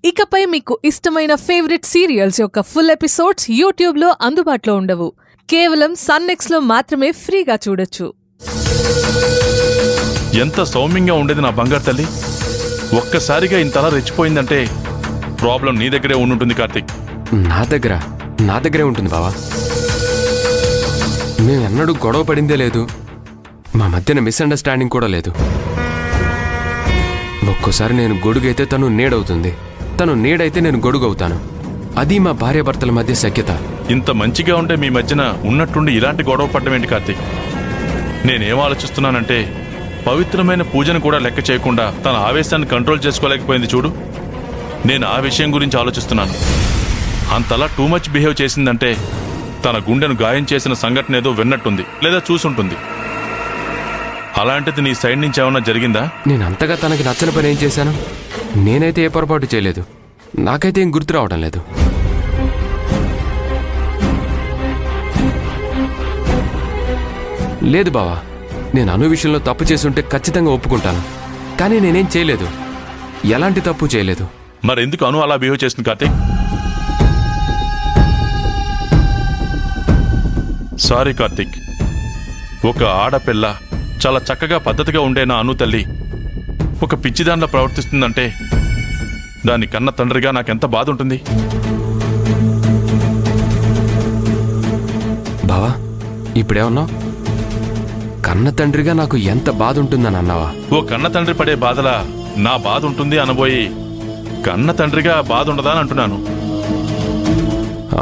ఇకపై మీకు ఇష్టమైన ఫేవరెట్ సీరియల్స్ యొక్క ఫుల్ ఎపిసోడ్స్ యూట్యూబ్లో అందుబాటులో ఉండవు. కేవలం సన్నెక్స్లో మాత్రమే ఫ్రీగా చూడొచ్చు. ఎంత సౌమ్యంగా ఉండేది నా బంగారు తల్లి. ఒక్కసారిగా ఇంతలా రెచ్చిపోయిందంటే ప్రాబ్లం నీ దగ్గరే ఉండుంటుంది కార్తీక్. నా దగ్గరే ఉంటుంది బావా. మేము ఎన్నడూ గొడవ పడిందే లేదు. మా మధ్యన మిస్అండర్స్టాండింగ్ కూడా లేదు. ఒక్కోసారి నేను గొడుగైతే తను నీడవుతుంది, తను నీడైతే నేను గొడుగవుతాను. అది మా భార్యాభర్తల మధ్య సఖ్యత. ఇంత మంచిగా ఉంటే మీ మధ్యన ఉన్నట్టుండి ఇలాంటి గొడవ పడ్డం ఏంటి కార్తీక్? నేనేం ఆలోచిస్తున్నానంటే పవిత్రమైన పూజను కూడా లెక్క చేయకుండా తన ఆవేశాన్ని కంట్రోల్ చేసుకోలేకపోయింది చూడు. నేను ఆ విషయం గురించి ఆలోచిస్తున్నాను. అంతలా టూ మచ్ బిహేవ్ చేసిందంటే తన గుండెను గాయం చేసిన సంఘటన ఏదో విన్నట్టుంది, లేదా చూసుంటుంది. అలాంటిది నీ సైడ్ నుంచి ఏమన్నా జరిగిందా? నేను అంతగా తనకి నచ్చని పని ఏం చేశాను? నేనైతే ఏ పొరపాటు చేయలేదు. నాకైతే ఏం గుర్తు రావడం లేదు. లేదు బావా, నేను అను విషయంలో తప్పు చేసుంటే ఖచ్చితంగా ఒప్పుకుంటాను. కానీ నేనేం చేయలేదు, ఎలాంటి తప్పు చేయలేదు. మరెందుకు అను అలా బిహేవ్ చేస్తుంది కార్తీక్? సారీ కార్తీక్. ఒక ఆడపిల్ల చాలా చక్కగా పద్ధతిగా ఉండే నా అను తల్లి ఒక పిచ్చిదానిలా ప్రవర్తిస్తుందంటే దాని కన్న తండ్రిగా నాకెంత బాధ ఉంటుంది. బావా, ఇప్పుడేమన్నావు? కన్న తండ్రిగా నాకు ఎంత బాధ ఉంటుందని అన్నావా? ఓ కన్న తండ్రి పడే బాధలా నా బాధ ఉంటుంది అనబోయి కన్న తండ్రిగా బాధ ఉండదా అని అంటున్నాను.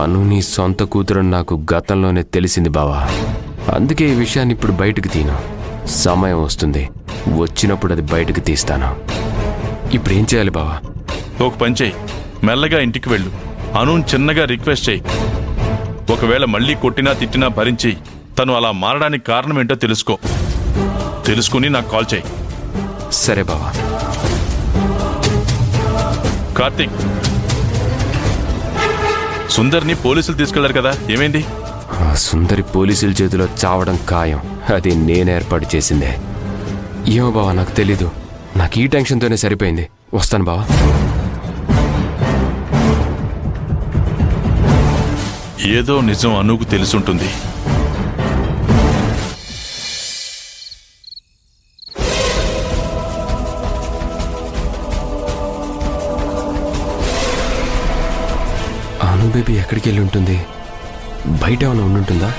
అను నీ సొంత కూతురు నాకు గతంలోనే తెలిసింది బావా. అందుకే ఈ విషయాన్ని ఇప్పుడు బయటకు తీను. సమయం వస్తుంది, వచ్చినప్పుడు అది బయటకు తీస్తాను. ఇప్పుడు ఏం చేయాలి బావా? ఒక పని చేయి, మెల్లగా ఇంటికి వెళ్ళు. అను చిన్నగా రిక్వెస్ట్ చేయి. ఒకవేళ మళ్ళీ కొట్టినా తిట్టినా భరించి తను అలా మారడానికి కారణం ఏంటో తెలుసుకుని నాకు కాల్ చేయి. సరే బావా. కార్తీక్, సుందర్ని పోలీసులు తీసుకెళ్లారు కదా, ఏమైంది? ఆ సుందరి పోలీసుల చేతిలో చావడం ఖాయం. అది నేను ఏర్పాటు చేసిందే. ఏమో బావా, నాకు తెలీదు. నాకు ఈ టెన్షన్తోనే సరిపోయింది. వస్తాను బావా. ఏదో నిజం అనుకు తెలుసుంటుంది. అను బేబీ ఎక్కడికి వెళ్ళి ఉంటుంది? బయట ఏమైనా ఉండుంటుందా?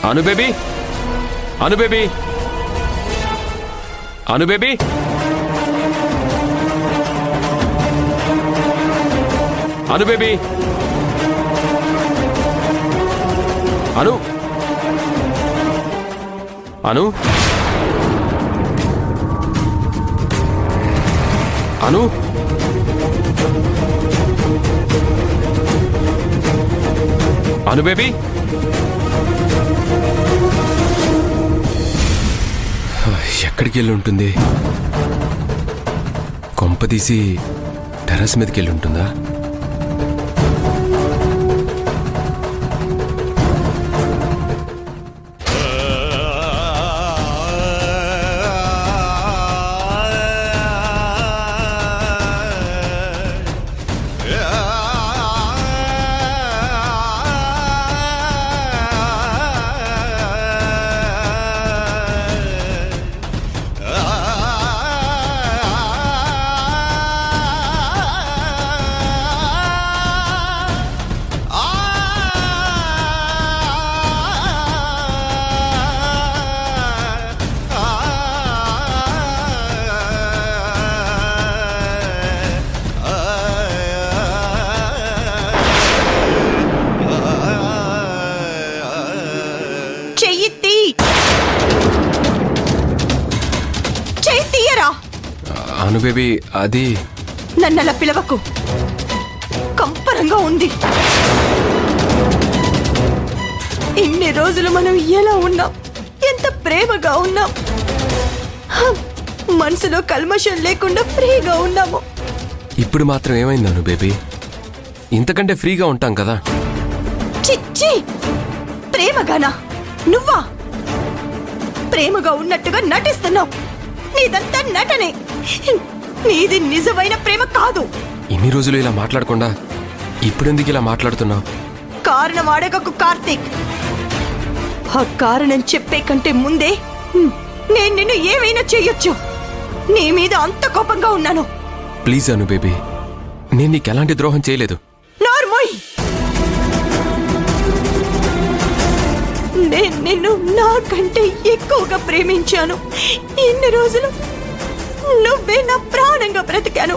అను బేబీ, అను బేబీ, అను బేబీ, అను బేబీ, అను, అను, అను, అను బేబీ. ఎక్కడికి వెళ్ళి ఉంటుంది? కొంపదీసి టెర్రస్ మీదకి వెళ్ళి ఉంటుందా? అను బేబీ, అది నన్నలా పిలవకు. కంపరంగా ఉంది. ఇన్ని రోజులు మనం ఎలా ఉన్నాం, ఎంత ప్రేమగా ఉన్నాం. మనసులో కల్మషం లేకుండా ఫ్రీగా ఉన్నాము. ఇప్పుడు మాత్రం ఏమైంది అను బేబీ? ఇంతకంటే ఫ్రీగా ఉంటాం కదా. చిచ్చి, ప్రేమగానా? నువ్వా? ప్రేమగా ఉన్నట్టుగా నటిస్తున్నావు. నీదంతా నటనే. నీది నిజమైన ప్రేమ కాదు. ఇన్ని రోజులు ఇలా మాట్లాడకుండా ఇప్పుడెందుకు ఇలా మాట్లాడుతున్నావు? కారణం అడగకు కార్తీక్. ఆ కారణం చెప్పే కంటే ముందే నేను నిన్ను ఏమైనా చెయ్యొచ్చు. నీ మీద అంత కోపంగా ఉన్నాను. ప్లీజ్ అను బేబీ, నేను నీకు ఎలాంటి ద్రోహం చేయలేదు. నార్మోయ్, నేను నిన్ను నాకంటే ఎక్కువగా ప్రేమించాను. ఇన్ని రోజులు నువ్వే నా ప్రాణంగా బ్రతికాను.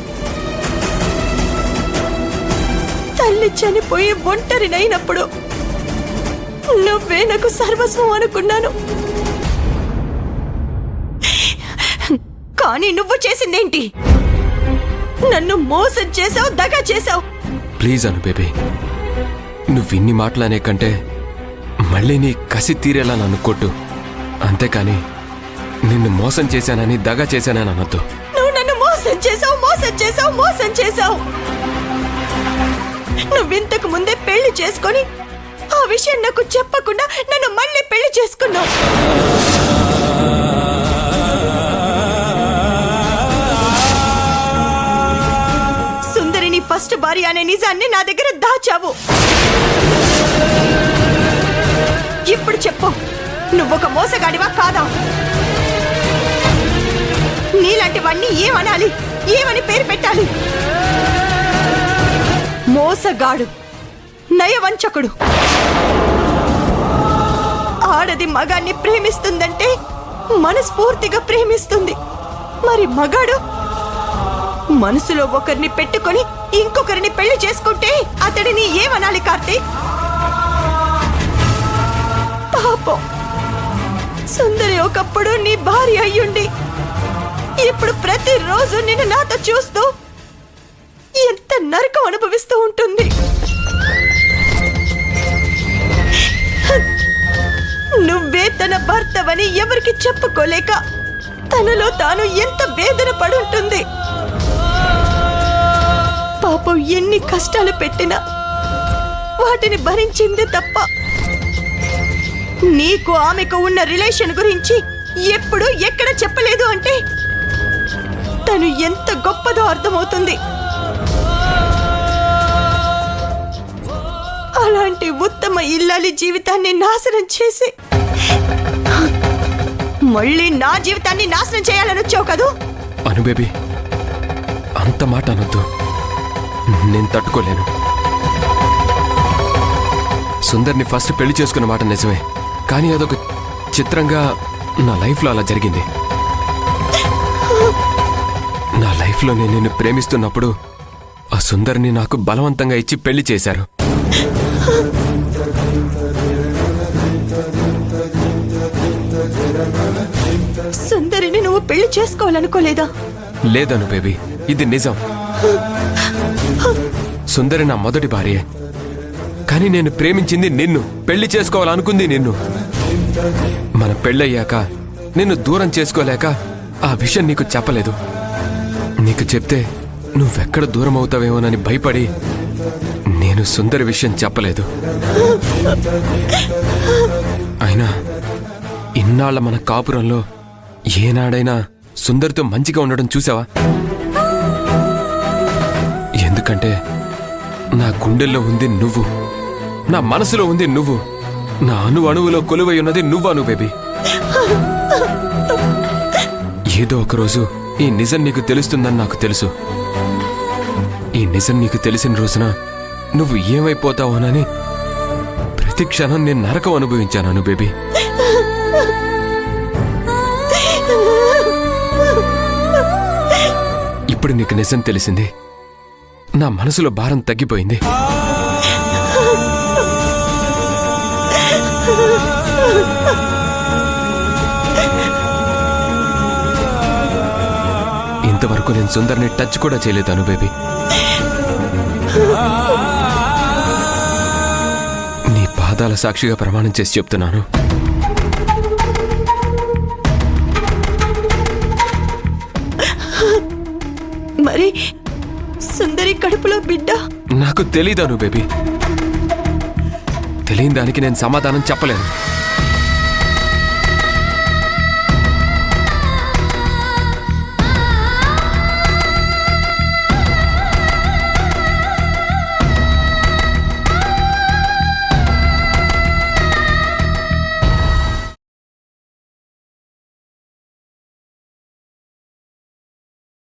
తల్లి చనిపోయి ఒంటరినైనప్పుడు నువ్వే నాకు సర్వస్వం అనుకున్నాను. కానీ నువ్వు చేసిందేంటి? నన్ను మోసం చేసావు, దగా చేసావు. ప్లీజ్ అను బేబీ, నువ్వు ఇన్ని మాటలనే కంటే మళ్ళీ నీ కసి తీరేలా నన్ను కొట్టు. అంతేకాని నిన్ను మోసం చేశానని దగా చేశానని అనొద్దు. నువ్వు నన్ను మోసం చేసావు, మోసం చేసావు, మోసం చేసావు. నువ్వింతకు ముందే పెళ్లి చేసుకొని ఆ విషయం నాకు చెప్పకుండా నన్ను మళ్ళీ పెళ్లి చేసుకున్నావు. సుందరిని ఫస్ట్ భార్య అనే నిజాన్ని నా దగ్గర దాచావు. ఇప్పుడు చెప్పు, నువ్వొక మోసగాడివా కాదా? నీలాంటివన్నీ ఏమనాలి, ఏమని పేరు పెట్టాలి? మోసగాడు, నయవంచకుడు. ఆడది మగాన్ని ప్రేమిస్తుందంటే మనస్ఫూర్తిగా ప్రేమిస్తుంది. మరి మగాడు మనసులో ఒకరిని పెట్టుకొని ఇంకొకరిని పెళ్లి చేసుకుంటే అతడిని ఏమనాలి కార్తీక్? పాపం, సుందరి ఒకప్పుడు నీ భార్య అయ్యుండి ఇప్పుడు ప్రతిరోజు నిన్ను నాతో చూస్తూ ఎంత నరకం అనుభవిస్తూ ఉంటుంది. నువ్వే తన భర్తవని ఎవరికి చెప్పుకోలేక తనలో తాను ఎంత వేదన పడుంటుంది. పాపం ఎన్ని కష్టాలు పెట్టినా వాటిని భరించిందే తప్ప నీకు ఆమెకు ఉన్న రిలేషన్ గురించి ఎప్పుడు ఎక్కడ చెప్పలేదు అంటే తను ఎంత గొప్పదో అర్థమవుతుంది. అలాంటి ఉత్తమ ఇల్లాలి జీవితాన్ని నాశనం చేసి మళ్ళీ నా జీవితాన్ని నాశనం చేయాలని వచ్చావు కదూ? అను బేబీ, అంత మాట అనొద్దు. నేను తట్టుకోలేను. సుందర్ని ఫస్ట్ పెళ్లి చేసుకున్న మాట నిజమే, కానీ అదొక చిత్రంగా నా లైఫ్లో అలా జరిగింది. నా లైఫ్లో నేను నిన్ను ప్రేమిస్తున్నప్పుడు ఆ సుందర్ని నాకు బలవంతంగా ఇచ్చి పెళ్లి చేశారు. సుందరిని నువ్వు పెళ్లి చేసుకోవాలనుకోలేదా? లేదను బేబీ, ఇది నిజం. సుందరి నా మొదటి భార్యే, కానీ నేను ప్రేమించింది నిన్ను, పెళ్లి చేసుకోవాలనుకుంది నిన్ను. మన పెళ్ళయ్యాక నిన్ను దూరం చేసుకోలేక ఆ విషయం నీకు చెప్పలేదు. నీకు చెప్తే నువ్వెక్కడ దూరం అవుతావేమోనని భయపడి నేను సుందరి విషయం చెప్పలేదు. అయినా ఇన్నాళ్ల మన కాపురంలో ఏనాడైనా సుందరితో మంచిగా ఉండడం చూసావా? ఎందుకంటే నా గుండెల్లో ఉంది నువ్వు, నా మనసులో ఉంది నువ్వు, నా అణువులో కొలువై ఉన్నది నువ్వను బేబీ. ఏదో ఒకరోజు ఈ నిజం నీకు తెలుస్తుందని నాకు తెలుసు. ఈ నిజం నీకు తెలిసిన రోజున నువ్వు ఏమైపోతావోనని ప్రతి క్షణం నేను నరకం అనుభవించాను బేబీ. ఇప్పుడు నీకు నిజం తెలిసింది. నా మనసులో భారం తగ్గిపోయింది. ఇంతవరకు నేను సుందర్ని టచ్ కూడా చేయలేదు బేబీ. నీ పాదాల సాక్షిగా ప్రమాణం చేసి చెప్తున్నాను. మరి సుందరి కడుపులో బిడ్డ? నాకు తెలీదను బేబీ. తెలియని దానికి నేను సమాధానం చెప్పలేను.